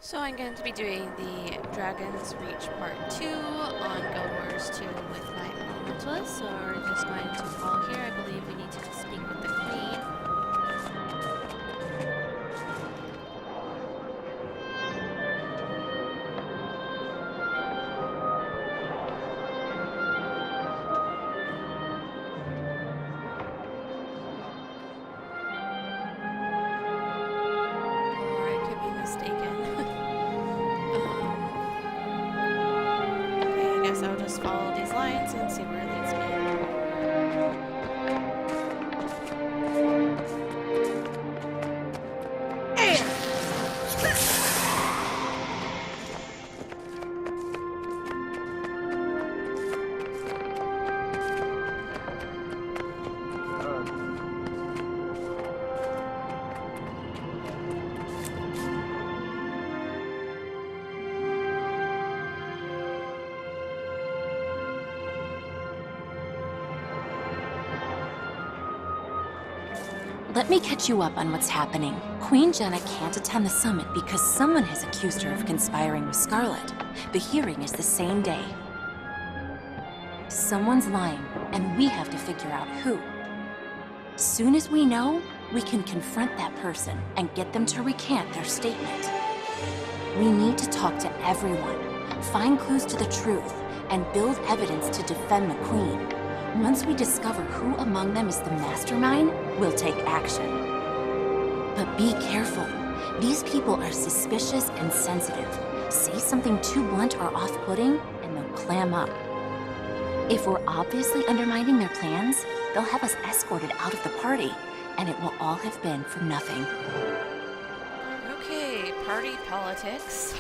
So I'm going to be doing the Dragon's Reach Part 2 on Guild Wars 2 with my Elementalist. So we're just going to follow here. I believe we need to speak with the Queen. Or I could be mistaken. Okay, I guess I'll just follow these lines and see where it leads me. Let me catch you up on what's happening. Queen Jenna can't attend the summit because someone has accused her of conspiring with Scarlet. The hearing is the same day. Someone's lying, and we have to figure out who. Soon as we know, we can confront that person and get them to recant their statement. We need to talk to everyone, find clues to the truth, and build evidence to defend the Queen. Once we discover who among them is the mastermind, we'll take action. But be careful. These people are suspicious and sensitive. Say something too blunt or off-putting, and they'll clam up. If we're obviously undermining their plans, they'll have us escorted out of the party, and it will all have been for nothing. Okay, party politics.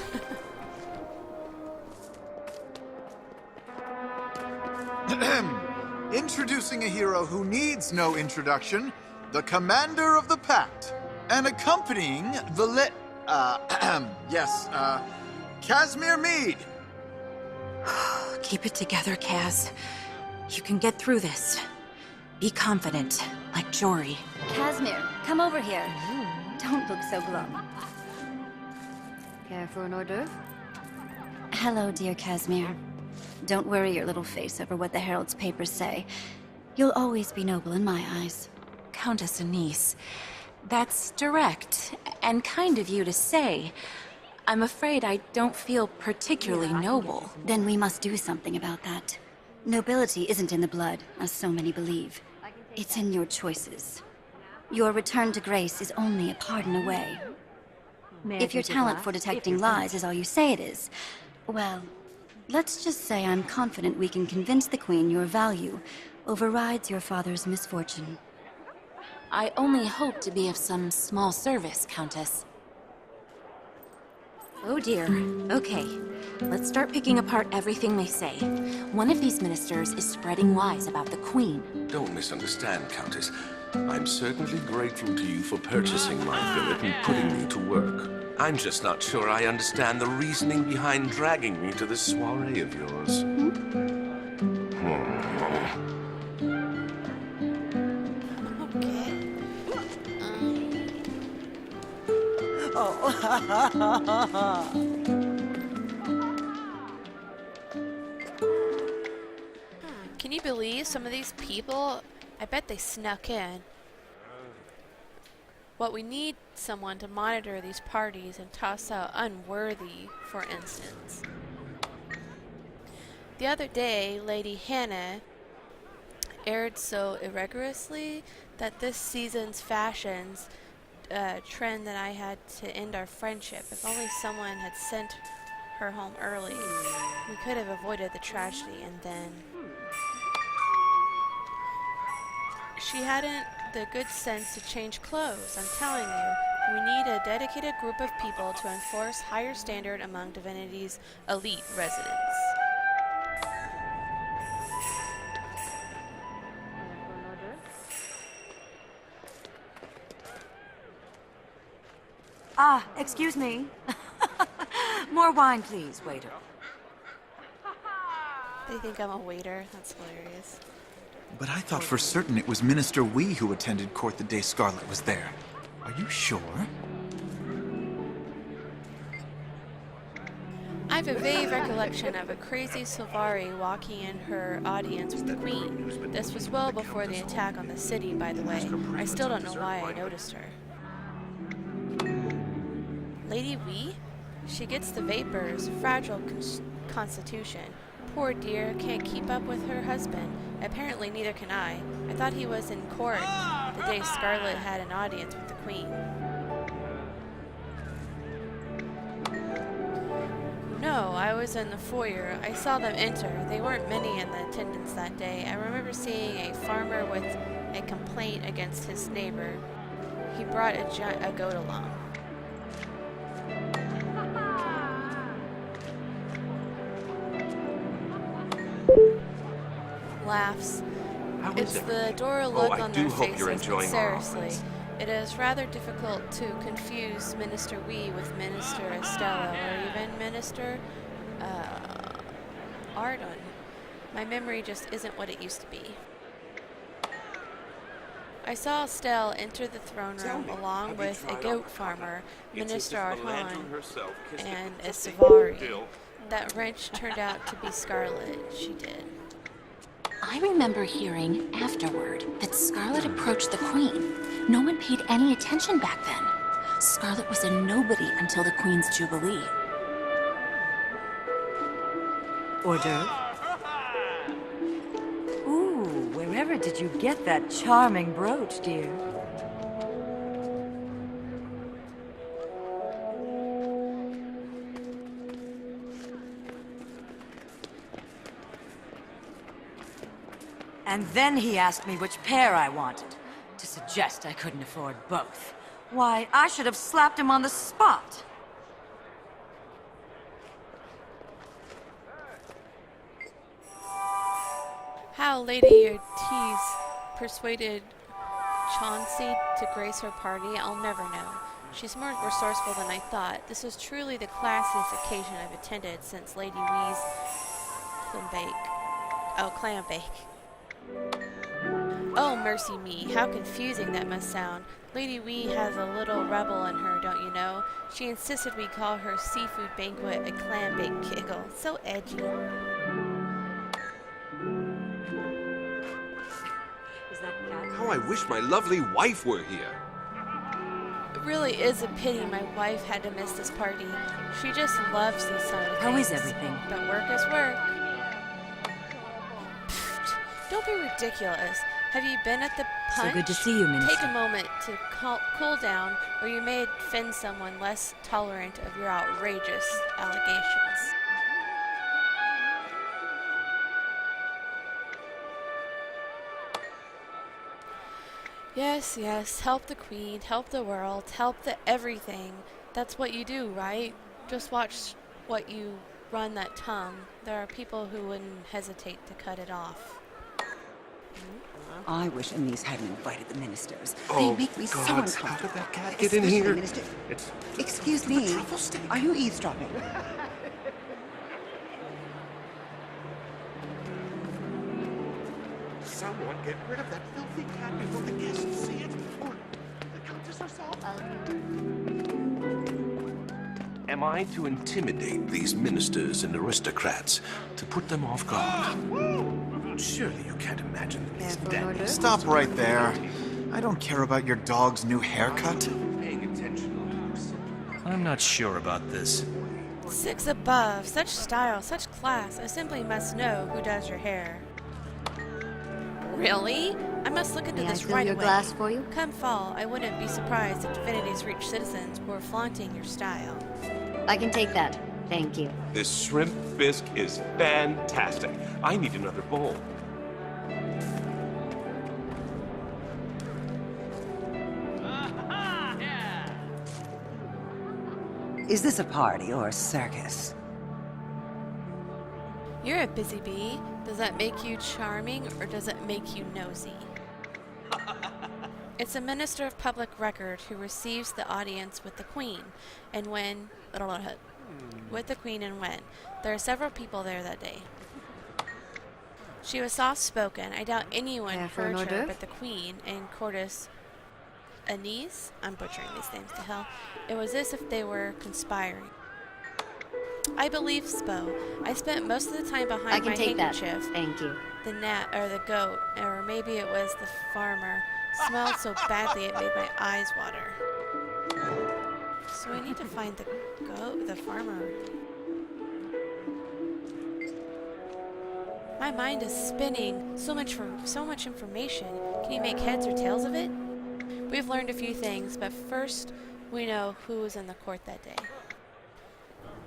Introducing a hero who needs no introduction, the Commander of the Pact, and accompanying the Casimir Mead. Keep it together, Kaz. You can get through this. Be confident, like Jory. Casimir, come over here. Don't look so glum. Care for an hors d'oeuvre? Hello, dear Casimir. Don't worry your little face over what the Herald's papers say. You'll always be noble in my eyes. Countess Anise, that's direct and kind of you to say. I'm afraid I don't feel particularly noble. Then we must do something about that. Nobility isn't in the blood, as so many believe. It's in your choices. Your return to grace is only a pardon away. If your talent for detecting lies is all you say it is, well, let's just say I'm confident we can convince the Queen your value overrides your father's misfortune. I only hope to be of some small service, Countess. Oh dear. Okay, let's start picking apart everything they say. One of these ministers is spreading lies about the Queen. Don't misunderstand, Countess. I'm certainly grateful to you for purchasing my billet and putting me to work. I'm just not sure I understand the reasoning behind dragging me to this soiree of yours. Can you believe some of these people? I bet they snuck in. What we need someone to monitor these parties and toss out unworthy, for instance. The other day, Lady Hannah aired so irregularly that this season's fashions trend that I had to end our friendship. If only someone had sent her home early, we could have avoided the tragedy. And then she hadn't the good sense to change clothes. I'm telling you, we need a dedicated group of people to enforce higher standard among Divinity's elite residents. Ah, excuse me. More wine, please, waiter. They think I'm a waiter. That's hilarious. But I thought for certain it was Minister Wee who attended court the day Scarlet was there. Are you sure? I've a vague recollection of a crazy Silvari walking in her audience with the Queen. This was well before the attack on the city, by the way. I still don't know why I noticed her. Lady Wee? She gets the vapors, fragile constitution. Poor dear, can't keep up with her husband. Apparently neither can I. I thought he was in court the day Scarlet had an audience with the Queen. No, I was in the foyer. I saw them enter. They weren't many in the attendance that day. I remember seeing a farmer with a complaint against his neighbor. He brought a goat along. Laughs. It's the Dora look on their faces, but seriously. It is rather difficult to confuse Minister Wee with Minister Estella, or even Minister Ardon. My memory just isn't what it used to be. I saw Estelle enter the throne room along with a goat farmer, Minister Ardon, and a Silvari. That wrench turned out to be Scarlet. She did. I remember hearing afterward that Scarlet approached the Queen. No one paid any attention back then. Scarlet was a nobody until the Queen's Jubilee. Hors d'oeuvre? Ooh, wherever did you get that charming brooch, dear? And then he asked me which pair I wanted, to suggest I couldn't afford both. Why, I should have slapped him on the spot. How Lady Ortiz persuaded Chauncey to grace her party, I'll never know. She's more resourceful than I thought. This was truly the classiest occasion I've attended since Lady Wee's clam bake. Oh, mercy me, how confusing that must sound. Lady Wee has a little rebel in her, don't you know? She insisted we call her seafood banquet a clam bake giggle. So edgy. How I wish my lovely wife were here. It really is a pity my wife had to miss this party. She just loves these sort of things. How is everything? But work is work. Pfft, don't be ridiculous. Have you been at the punch? So good to see you, Minister. Take a moment to cool down, or you may offend someone less tolerant of your outrageous allegations. Yes, yes, help the Queen, help the world, help the everything. That's what you do, right? Just watch what you run that tongue. There are people who wouldn't hesitate to cut it off. I wish Anise hadn't invited the ministers. Oh, They make me so God, uncomfortable. how did that cat get in Especially here? Minister. It's Excuse me. truffle steak. Are you eavesdropping? Someone get rid of that filthy cat before the guests see it, or the Countess herself. Am I to intimidate these ministers and aristocrats to put them off guard? Surely you can't imagine that these dandies Stop right there. I don't care about your dog's new haircut. paying attention. I'm not sure about this. 6 above, such style, such class. I simply must know who does your hair. Really? I must look into May I this fill right your away. glass for you? Come fall, I wouldn't be surprised if Divinity's Reach citizens were flaunting your style. I can take that. Thank you. This shrimp bisque is fantastic. I need another bowl. Is this a party or a circus? You're a busy bee. Does that make you charming or does it make you nosy? It's a minister of public record who receives the audience with the Queen, and when with the Queen and when. There are several people there that day. She was soft-spoken. I doubt anyone Care for an heard hors her d'oeuvre? but the Queen and Courtis Anise. I'm butchering these names to hell. It was as if they were conspiring. I believe Spo. I spent most of the time I behind can my take that. handkerchief. Thank you. The gnat, or the goat, or maybe it was the farmer, smelled so badly it made my eyes water. So I need to find the farmer. My mind is spinning. So much information. Can you make heads or tails of it? We've learned a few things, but first we know who was in the court that day.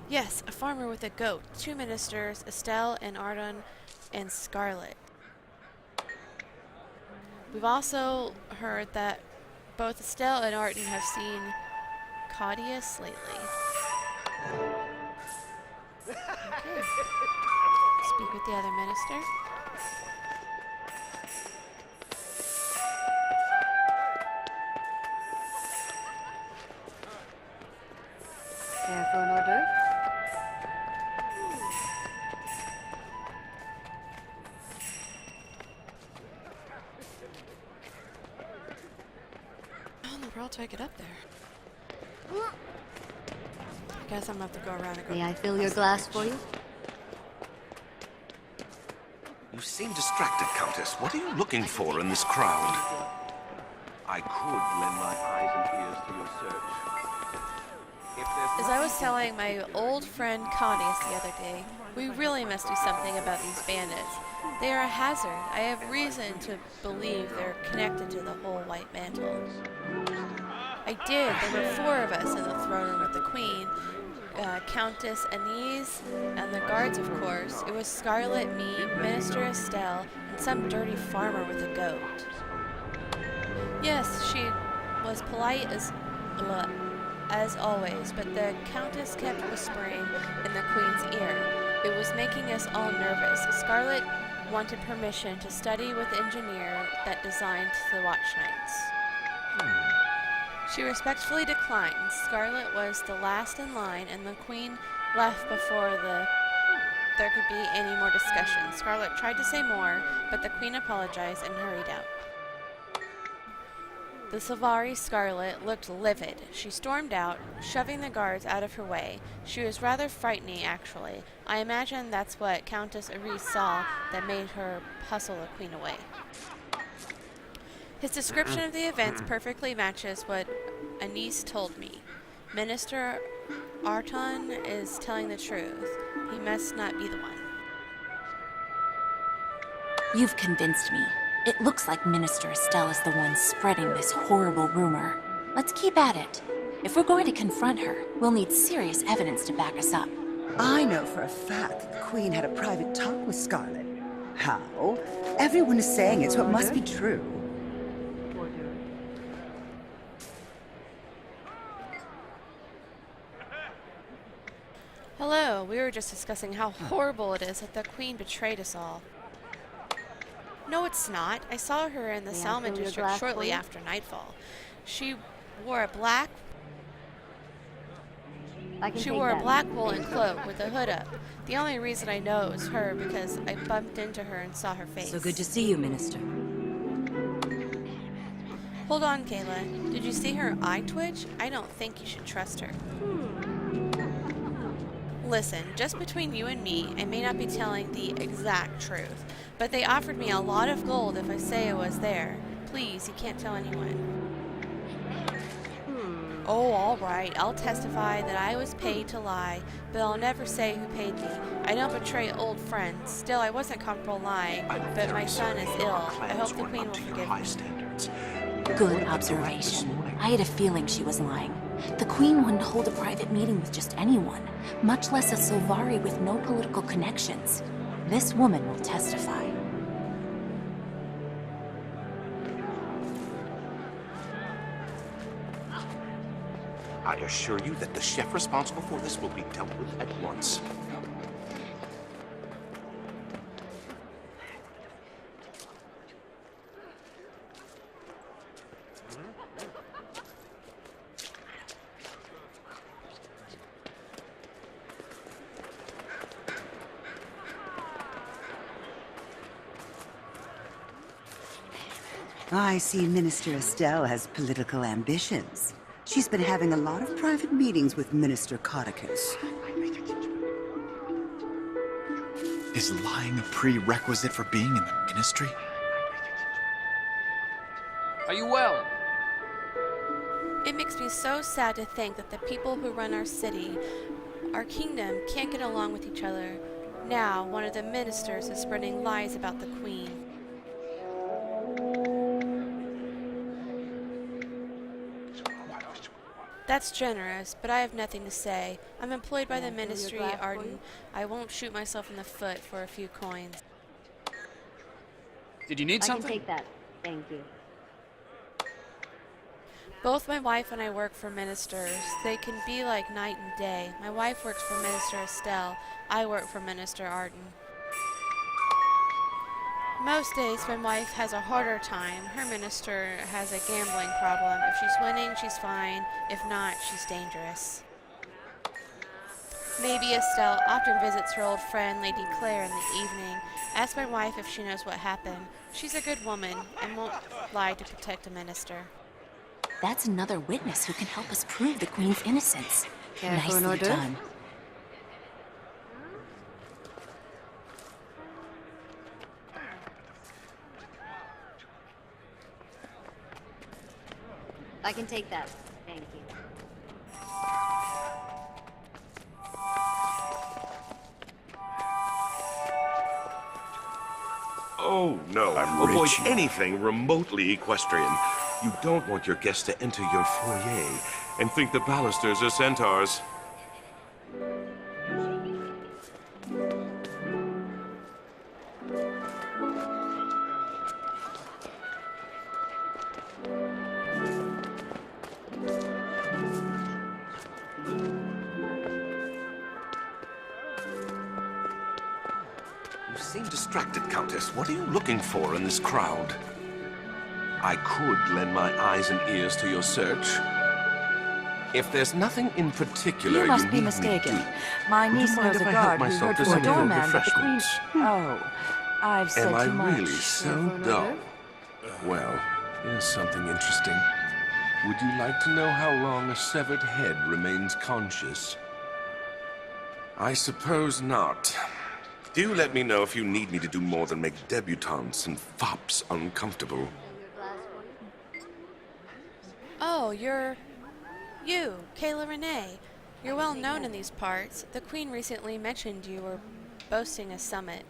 Yes, a farmer with a goat, 2 ministers, Estelle and Ardon, and Scarlet. We've also heard that both Estelle and Ardon have seen Claudius lately. Okay. Speak with the other minister. Care for an hors d'oeuvre? How in the world do I get up there? I guess I'm gonna have to go around and go. May I fill your glass for you? You seem distracted, Countess. What are you looking for in this crowd? I could lend my eyes and ears to your search. As I was telling my old friend Claudius the other day, we really must do something about these bandits. They are a hazard. I have reason to believe they're connected to the whole White Mantle. I did. There were 4 of us in the throne room with the Queen. Countess Anise, and the guards, of course. It was Scarlet, me, Minister Estelle, and some dirty farmer with a goat. Yes, she was polite as always, but the Countess kept whispering in the Queen's ear. It was making us all nervous. Scarlet wanted permission to study with the engineer that designed the watch nights. She respectfully declined. Scarlet was the last in line, and the Queen left before there could be any more discussion. Scarlet tried to say more, but the Queen apologized and hurried out. The Silvari Scarlet looked livid. She stormed out, shoving the guards out of her way. She was rather frightening, actually. I imagine that's what Countess Aris saw that made her hustle the Queen away. His description of the events perfectly matches what Anise told me. Minister Arton is telling the truth. He must not be the one. You've convinced me. It looks like Minister Estelle is the one spreading this horrible rumor. Let's keep at it. If we're going to confront her, we'll need serious evidence to back us up. I know for a fact that the Queen had a private talk with Scarlet. How? Everyone is saying it's what must be true. Hello, we were just discussing how horrible it is that the Queen betrayed us all. No, it's not. I saw her in the Salmon District shortly after nightfall. She wore a black woolen cloak with a hood up. The only reason I know it was her because I bumped into her and saw her face. So good to see you, Minister. Hold on, Kayla. Did you see her eye twitch? I don't think you should trust her. Listen, just between you and me, I may not be telling the exact truth, but they offered me a lot of gold if I say it was there. Please, you can't tell anyone. Oh, all right. I'll testify that I was paid to lie, but I'll never say who paid me. I don't betray old friends. Still, I wasn't comfortable lying, but my son is ill. I hope the Queen will forgive me. Good observation. I had a feeling she was lying. The Queen wouldn't hold a private meeting with just anyone, much less a Silvari with no political connections. This woman will testify. I assure you that the chef responsible for this will be dealt with at once. I see Minister Estelle has political ambitions. She's been having a lot of private meetings with Minister Codicus. Is lying a prerequisite for being in the ministry? Are you well? It makes me so sad to think that the people who run our city, our kingdom, can't get along with each other. Now, one of the ministers is spreading lies about the Queen. That's generous, but I have nothing to say. I'm employed by the ministry, Arden. I won't shoot myself in the foot for a few coins. Did you need something? I can take that. Thank you. Both my wife and I work for ministers. They can be like night and day. My wife works for Minister Estelle. I work for Minister Arden. Most days my wife has a harder time. Her minister has a gambling problem. If she's winning, she's fine. If not, she's dangerous. Maybe Estelle often visits her old friend, Lady Claire, in the evening. Ask my wife if she knows what happened. She's a good woman and won't lie to protect a minister. That's another witness who can help us prove the Queen's innocence. Care for an Nicely order? done. I can take that. Thank you. Oh no, avoid anything remotely equestrian. You don't want your guests to enter your foyer and think the balusters are centaurs. You seem distracted, Countess. What are you looking for in this crowd? I could lend my eyes and ears to your search. If there's nothing in particular You must be need mistaken. me to, My would you niece mind knows if a I help guard who myself heard to from a some of your doorman that the Queen... refreshments? Oh, I've said Am I too much. really so dull? Well, here's something interesting. Would you like to know how long a severed head remains conscious? I suppose not. Do let me know if you need me to do more than make debutantes and fops uncomfortable. Oh, you, Kayla Renee. You're well known in these parts. The Queen recently mentioned you were hosting a summit.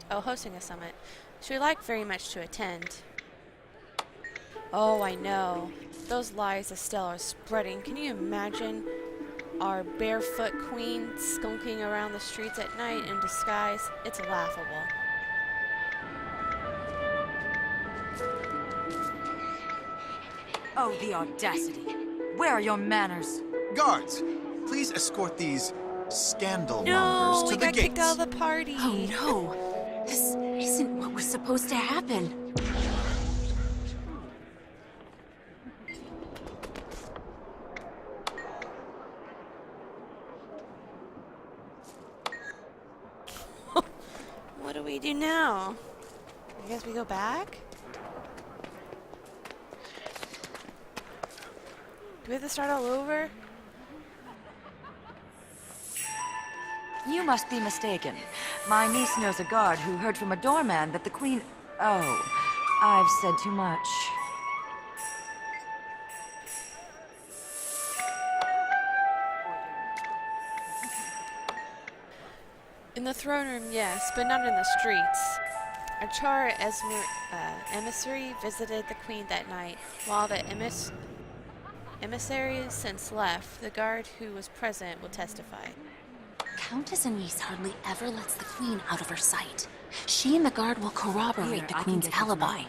She would like very much to attend. Oh, I know. Those lies Estelle are spreading. Can you imagine our barefoot queen skulking around the streets at night in disguise? It's laughable. Oh, the audacity. Where are your manners? Guards, please escort these scandal No, mongers we to the got gates. kicked out of the party. Oh no! This isn't what was supposed to happen. What do we do now? I guess we go back? Do we have to start all over? You must be mistaken. My niece knows a guard who heard from a doorman that the Queen... Oh, I've said too much. In the throne room, yes, but not in the streets. A Char emissary visited the Queen that night. While the emissary has since left, the guard who was present will testify. Countess Anise hardly ever lets the Queen out of her sight. She and the guard will corroborate Here, the I can Queen's get this alibi. mine.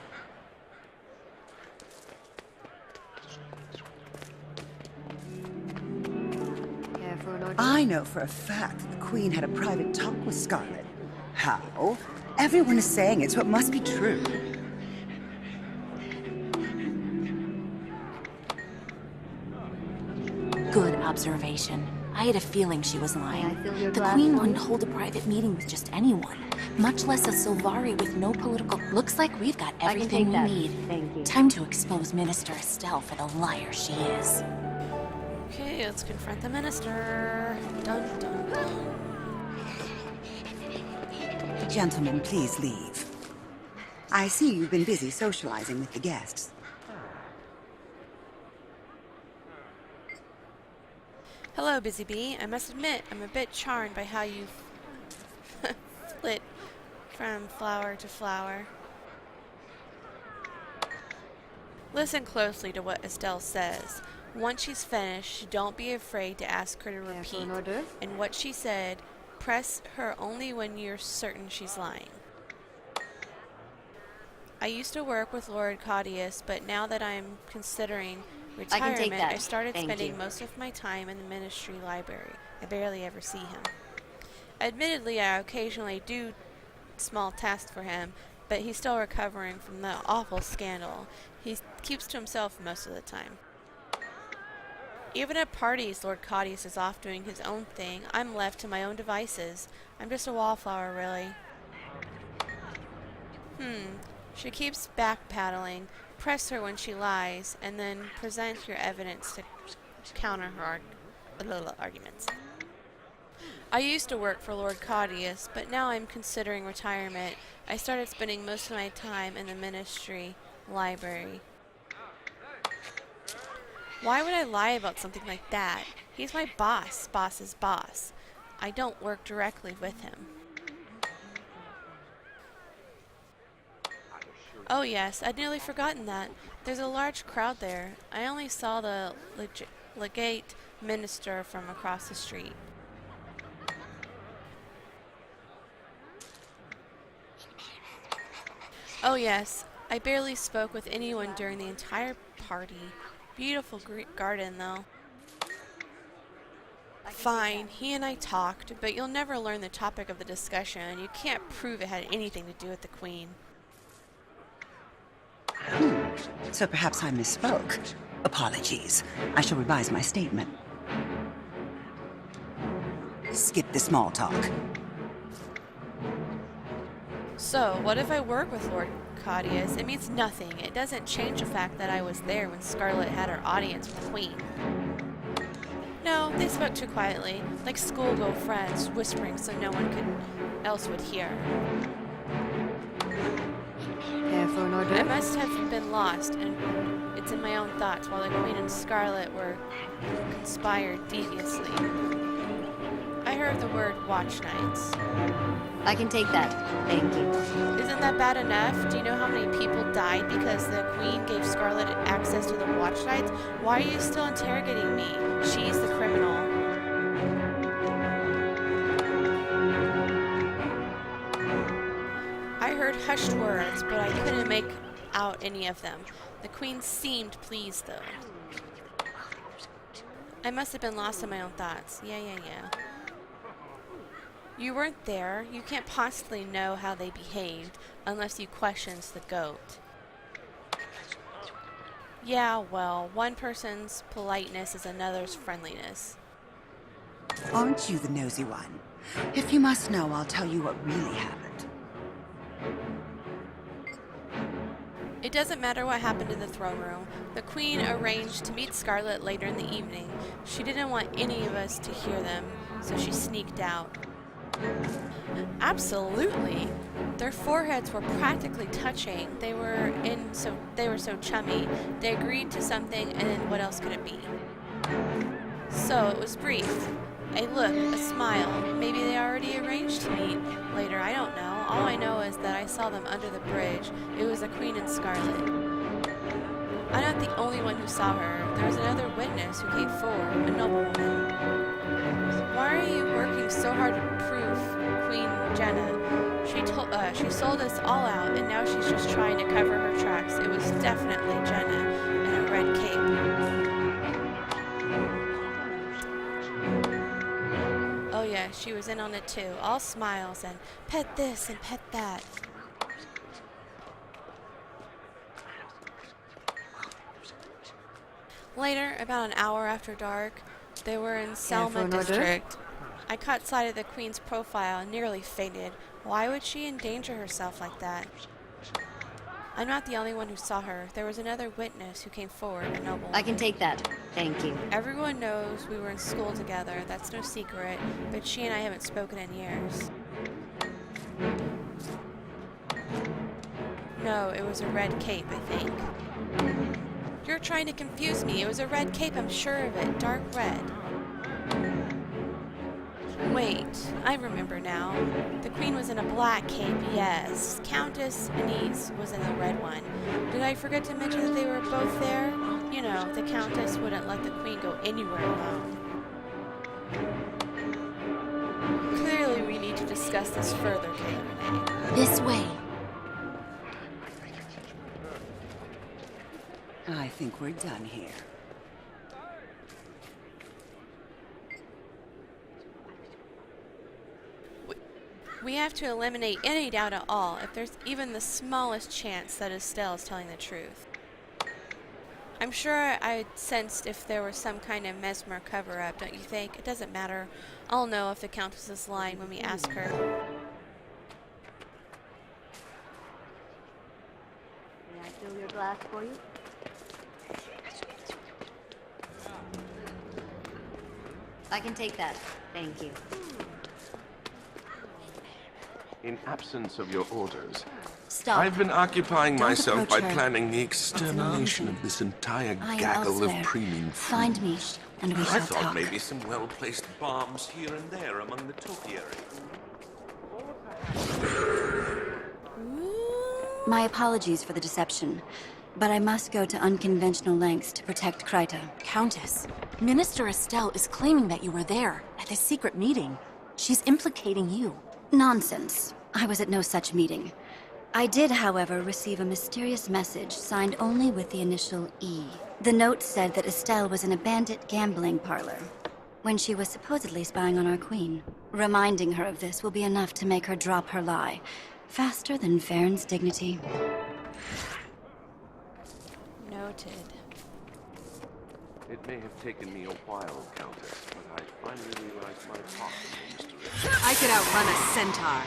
Care for an order? I know for a fact that the Queen had a private talk with Scarlet. How? Everyone is saying it's what must be true. Good observation. I had a feeling she was lying. May I fill your The glass Queen for wouldn't you? hold a private meeting with just anyone, much less a Sylvari with no political... Looks like we've got I can everything take we that. need. Thank you. Time to expose Minister Estelle for the liar she is. Okay, let's confront the minister. Dun dun dun. Gentlemen, please leave. I see you've been busy socializing with the guests. Hello, Busy Bee. I must admit, I'm a bit charmed by how you flit from flower to flower. Listen closely to what Estelle says. Once she's finished, don't be afraid to ask her to repeat. And what she said, press her only when you're certain she's lying. I used to work with Lord Claudius, but now that I'm considering retirement, I started spending most of my time in the ministry library. I barely ever see him. Admittedly, I occasionally do small tasks for him, but he's still recovering from the awful scandal. He keeps to himself most of the time. Even at parties, Lord Claudius is off doing his own thing. I'm left to my own devices. I'm just a wallflower, really. She keeps backpedaling. Press her when she lies, and then present your evidence to counter her arguments. I used to work for Lord Claudius, but now I'm considering retirement. I started spending most of my time in the ministry library. Why would I lie about something like that? He's my boss, boss's boss. I don't work directly with him. Oh yes, I'd nearly forgotten that. There's a large crowd there. I only saw the legate minister from across the street. Oh yes, I barely spoke with anyone during the entire party. Beautiful garden, though. Fine, he and I talked, but you'll never learn the topic of the discussion. You can't prove it had anything to do with the Queen. So perhaps I misspoke. Apologies. I shall revise my statement. Skip the small talk. So, what if I work with Lord Claudius? It means nothing. It doesn't change the fact that I was there when Scarlet had her audience with the Queen. No, they spoke too quietly, like schoolgirl friends, whispering so no one else would hear. I must have been lost, and it's in my own thoughts while the Queen and Scarlet were conspired deviously. I heard the word watch nights. I can take that. Thank you. Isn't that bad enough? Do you know how many people died because the Queen gave Scarlet access to the watch nights? Why are you still interrogating me? She's the criminal. I heard hushed words, but I couldn't make out any of them. The Queen seemed pleased, though. I must have been lost in my own thoughts. Yeah. You weren't there. You can't possibly know how they behaved unless you questions the goat. Yeah, well, one person's politeness is another's friendliness. Aren't you the nosy one? If you must know, I'll tell you what really happened. It doesn't matter what happened in the throne room. The Queen arranged to meet Scarlet later in the evening. She didn't want any of us to hear them, so she sneaked out. Absolutely. Their foreheads were practically touching. They were so chummy. They agreed to something, and then what else could it be? So it was brief. A look, a smile. Maybe they already arranged to meet later. I don't know. All I know is that I saw them under the bridge. It was the Queen and Scarlet. I'm not the only one who saw her. There was another witness who came forward, a noblewoman. Why are you working so hard to prove Queen Jenna? She sold us all out, and now she's just trying to cover her tracks. It was definitely Jenna in a red cape. Oh yeah, she was in on it too. All smiles and pet this and pet that. Later, about an hour after dark, they were in Selma district. I caught sight of the Queen's profile and nearly fainted. Why would she endanger herself like that? I'm not the only one who saw her. There was another witness who came forward, a noble. I can take that. Thank you. Everyone knows we were in school together. That's no secret. But she and I haven't spoken in years. No, it was a red cape, I think. You're trying to confuse me. It was a red cape, I'm sure of it. Dark red. Wait, I remember now. The queen was in a black cape, yes. Countess Anise was in the red one. Did I forget to mention that they were both there? You know, the countess wouldn't let the queen go anywhere alone. Clearly we need to discuss this further, Kayla. This way. I think we're done here. We have to eliminate any doubt at all, if there's even the smallest chance that Estelle is telling the truth. I'm sure I sensed if there was some kind of mesmer cover-up, don't you think? It doesn't matter. I'll know if the Countess is lying when we ask her. May I fill your glass for you? I can take that. Thank you. In absence of your orders, Stop. I've been occupying Don't myself by approach her. planning the extermination of this entire I am gaggle of elsewhere. preemie Find fools. me, and we I shall thought talk. maybe some well-placed bombs here and there among the topiary. My apologies for the deception, but I must go to unconventional lengths to protect Kryta. Countess, Minister Estelle is claiming that you were there at the secret meeting. She's implicating you. Nonsense. I was at no such meeting. I did, however, receive a mysterious message signed only with the initial E. The note said that Estelle was in a bandit gambling parlor when she was supposedly spying on our queen. Reminding her of this will be enough to make her drop her lie, faster than Farron's dignity. Noted. It may have taken me a while, Countess, but I finally realized my part in the mystery. I could outrun a centaur.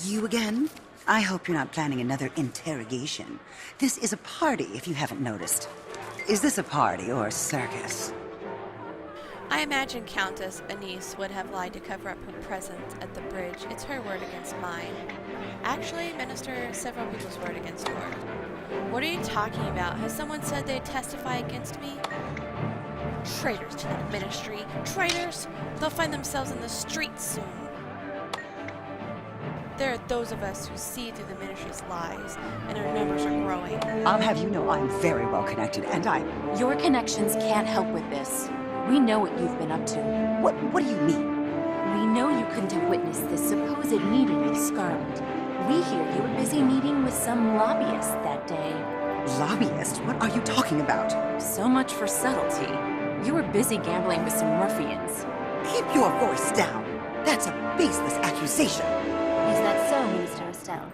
You again? I hope you're not planning another interrogation. This is a party, if you haven't noticed. Is this a party or a circus? I imagine Countess Anise would have lied to cover up her presence at the bridge. It's her word against mine. Actually, Minister, several people's word against yours. What are you talking about? Has someone said they'd testify against me? Traitors to the ministry. Traitors? They'll find themselves in the streets soon. There are those of us who see through the ministry's lies, and our numbers are growing. I'll have you know I'm very well connected, and Your connections can't help with this. We know what you've been up to. What do you mean? We know you couldn't have witnessed this supposed meeting with Scarlet. We hear you were busy meeting with some lobbyist that day. Lobbyist? What are you talking about? So much for subtlety. You were busy gambling with some ruffians. Keep your voice down. That's a baseless accusation. Is that so, Minister Estelle?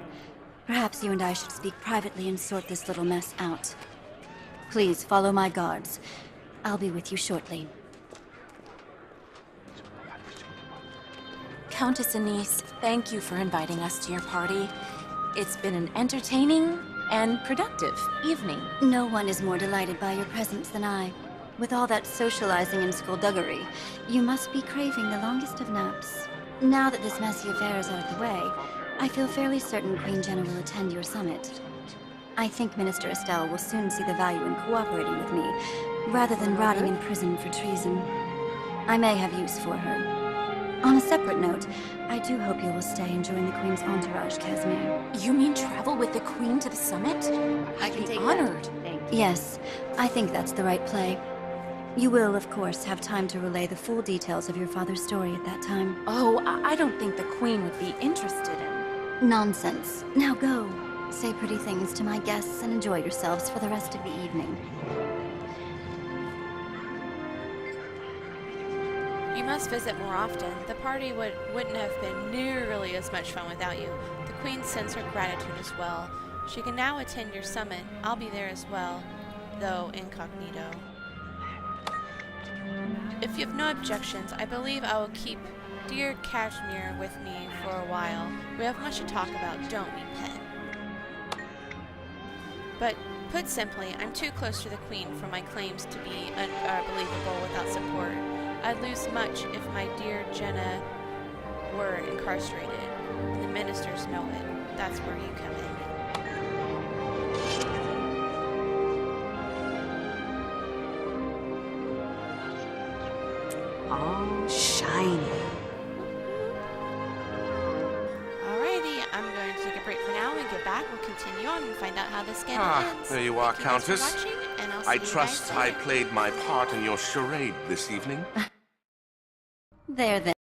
Perhaps you and I should speak privately and sort this little mess out. Please follow my guards. I'll be with you shortly. Countess Anise, thank you for inviting us to your party. It's been an entertaining and productive evening. No one is more delighted by your presence than I. With all that socializing and skullduggery, you must be craving the longest of naps. Now that this messy affair is out of the way, I feel fairly certain Queen Jenna will attend your summit. I think Minister Estelle will soon see the value in cooperating with me, rather than rotting in prison for treason. I may have use for her. On a separate note, I do hope you will stay and join the Queen's entourage, Casimir. You mean travel with the Queen to the summit? I can I'd be take honored. that. Thank you. Yes, I think that's the right play. You will, of course, have time to relay the full details of your father's story at that time. Oh, I don't think the Queen would be interested in... Nonsense. Now go. Say pretty things to my guests and enjoy yourselves for the rest of the evening. You must visit more often. The party wouldn't have been nearly as much fun without you. The Queen sends her gratitude as well. She can now attend your summit. I'll be there as well, though incognito. If you have no objections, I believe I will keep dear Cashmere with me for a while. We have much to talk about, don't we, Pet? But put simply, I'm too close to the Queen for my claims to be believable without support. I'd lose much if my dear Jenna were incarcerated. The ministers know it. That's where you come in. Oh, shiny. Alrighty, I'm going to take a break for now and get back. We'll continue on and find out how this game ends. There you are, Thank you guys for Countess. watching, and I'll see I you guys trust I later. played my part in your charade this evening. There then.